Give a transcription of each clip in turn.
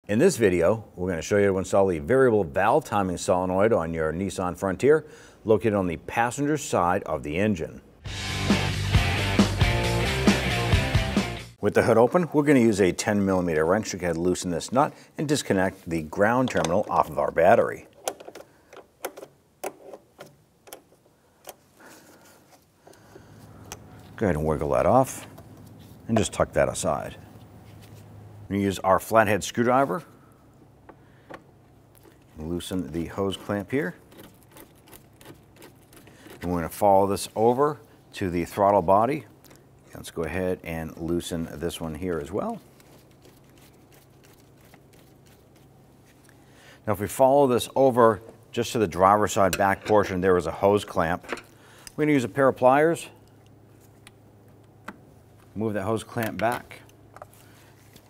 In this video, we're going to show you how to install a variable valve timing solenoid on your Nissan Frontier located on the passenger side of the engine. With the hood open, we're going to use a 10mm wrench to go ahead and loosen this nut and disconnect the ground terminal off of our battery. Go ahead and wiggle that off and just tuck that aside. We're going to use our flathead screwdriver and loosen the hose clamp here. And we're going to follow this over to the throttle body. Let's go ahead and loosen this one here as well. Now if we follow this over just to the driver's side back portion, there is a hose clamp. We're going to use a pair of pliers. Move that hose clamp back.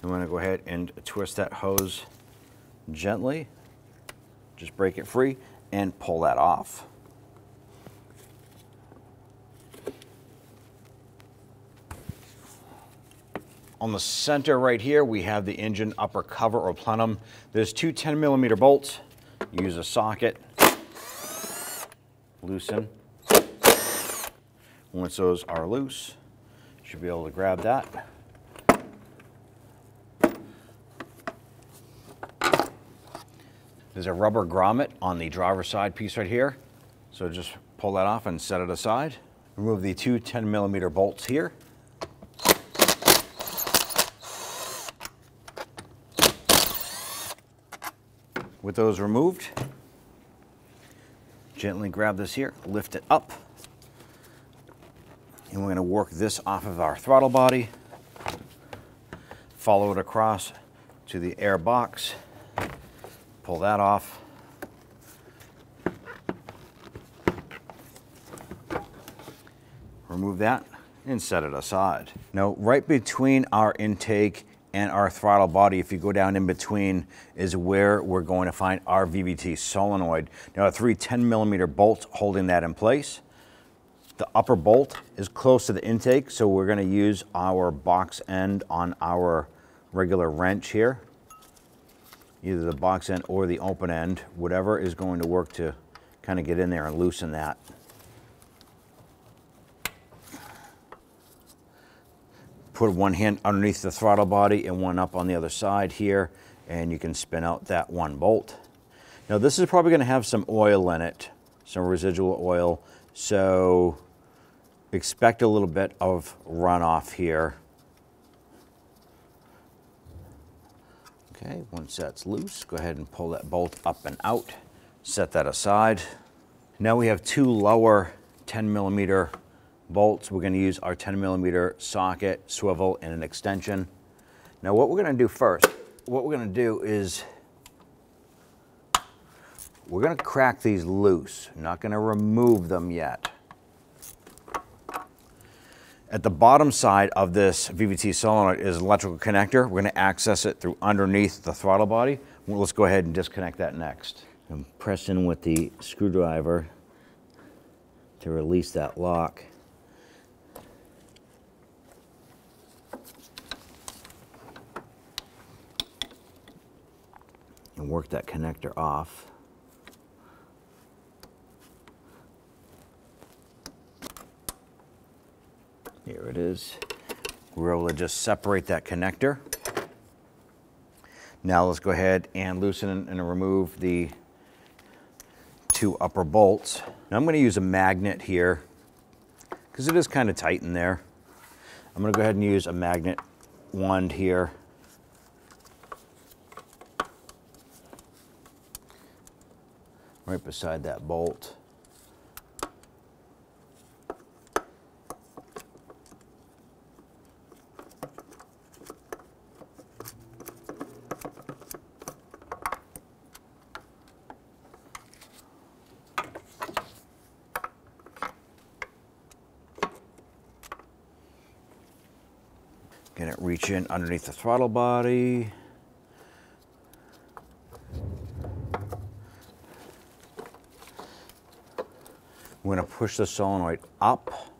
I'm going to go ahead and twist that hose gently. Just break it free and pull that off. On the center right here, we have the engine upper cover or plenum. There's two 10mm bolts. Use a socket, loosen. Once those are loose, you should be able to grab that. There's a rubber grommet on the driver's side piece right here. So just pull that off and set it aside. Remove the two 10mm bolts here. With those removed, gently grab this here, lift it up, and we're going to work this off of our throttle body, follow it across to the air box, pull that off, remove that, and set it aside. Now, right between our intake and our throttle body, if you go down in between, is where we're going to find our VVT solenoid. Now, 3 10mm bolts holding that in place. The upper bolt is close to the intake, so we're going to use our box end on our regular wrench here. Either the box end or the open end, whatever is going to work to kind of get in there and loosen that. Put one hand underneath the throttle body and one up on the other side here, and you can spin out that one bolt. Now this is probably going to have some oil in it, some residual oil, so expect a little bit of runoff here. Okay, once that's loose, go ahead and pull that bolt up and out, set that aside. Now we have two lower 10mm bolts. We're going to use our 10mm socket, swivel, and an extension. Now what we're going to do first, what we're going to do is we're going to crack these loose. I'm not going to remove them yet. At the bottom side of this VVT solenoid is an electrical connector. We're going to access it through underneath the throttle body. Well, let's go ahead and disconnect that next. And press in with the screwdriver to release that lock. And work that connector off. Here it is. We're able to just separate that connector. Now let's go ahead and loosen and remove the two upper bolts. Now I'm going to use a magnet here because it is kind of tight in there. I'm going to go ahead and use a magnet wand here. Right beside that bolt. Gonna reach in underneath the throttle body. We're going to push the solenoid up,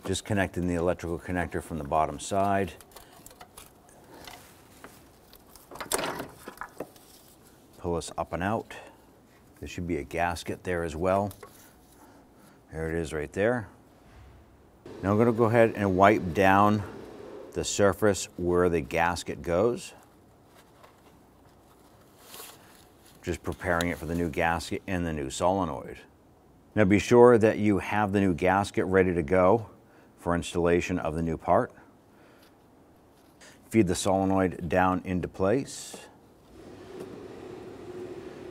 disconnecting the electrical connector from the bottom side. pull this up and out. There should be a gasket there as well. There it is right there. Now I'm going to go ahead and wipe down the surface where the gasket goes. Just preparing it for the new gasket and the new solenoid. Now be sure that you have the new gasket ready to go for installation of the new part. Feed the solenoid down into place.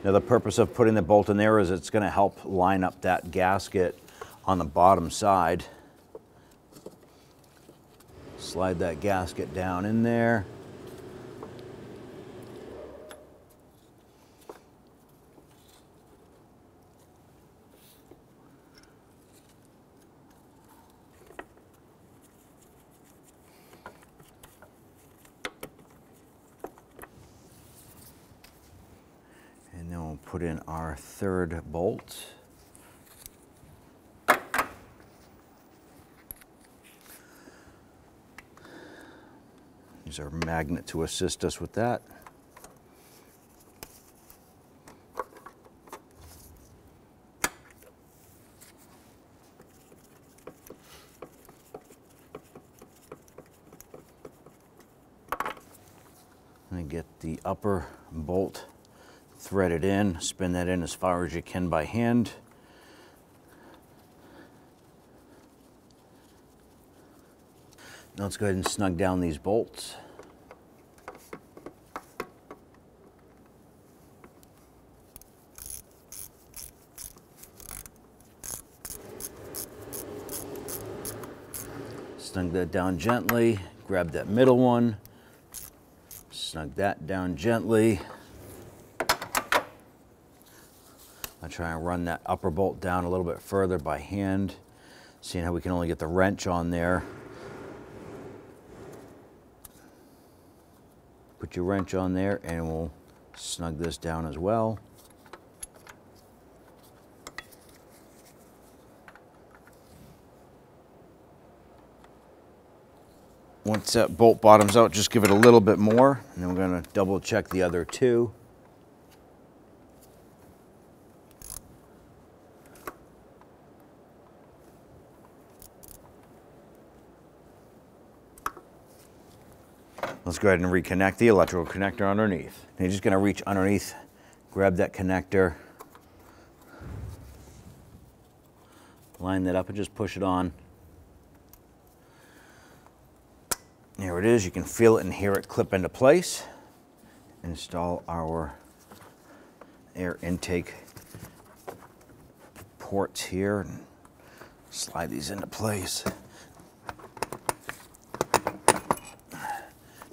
Now the purpose of putting the bolt in there is it's going to help line up that gasket on the bottom side. Slide that gasket down in there. And then we'll put in our third bolt. Use our magnet to assist us with that. And get the upper bolt threaded in, spin that in as far as you can by hand. Now let's go ahead and snug down these bolts. Snug that down gently, grab that middle one, snug that down gently. I'll try and run that upper bolt down a little bit further by hand, seeing how we can only get the wrench on there. Put your wrench on there and we'll snug this down as well. Once that bolt bottoms out, just give it a little bit more, and then we're going to double check the other two. Let's go ahead and reconnect the electrical connector underneath. And you're just going to reach underneath, grab that connector, line that up and just push it on. There it is. You can feel it and hear it clip into place. Install our air intake ports here and slide these into place.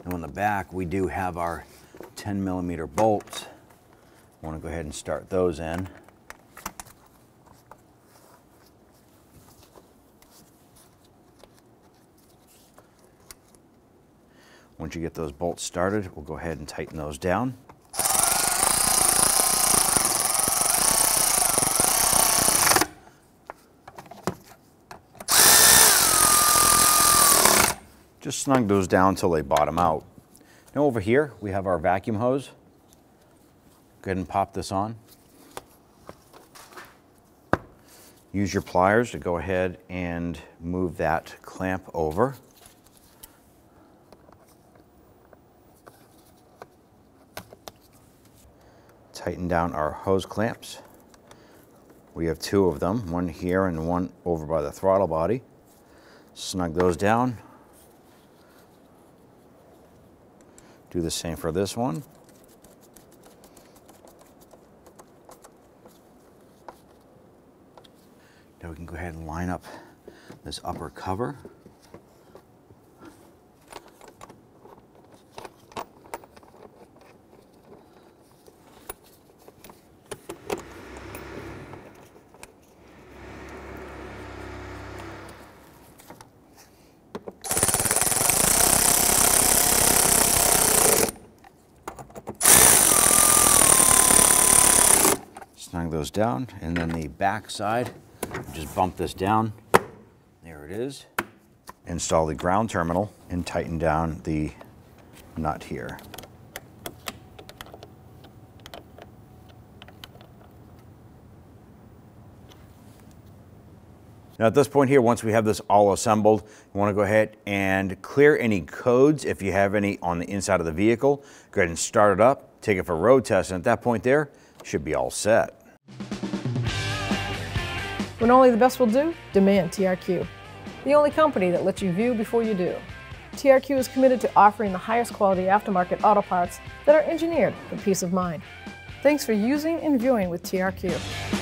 And on the back, we do have our 10mm bolts. I want to go ahead and start those in. Once you get those bolts started, we'll go ahead and tighten those down. Just snug those down until they bottom out. Now over here, we have our vacuum hose. Go ahead and pop this on. Use your pliers to go ahead and move that clamp over. Tighten down our hose clamps. We have two of them, one here and one over by the throttle body. Snug those down. Do the same for this one. Now we can go ahead and line up this upper cover. Snug those down, and then the back side, just bump this down. There it is. Install the ground terminal and tighten down the nut here. Now at this point here, once we have this all assembled, you want to go ahead and clear any codes if you have any on the inside of the vehicle. Go ahead and start it up, take it for a road test, and at that point there, should be all set. When only the best will do, demand TRQ. The only company that lets you view before you do. TRQ is committed to offering the highest quality aftermarket auto parts that are engineered for peace of mind. Thanks for using and viewing with TRQ.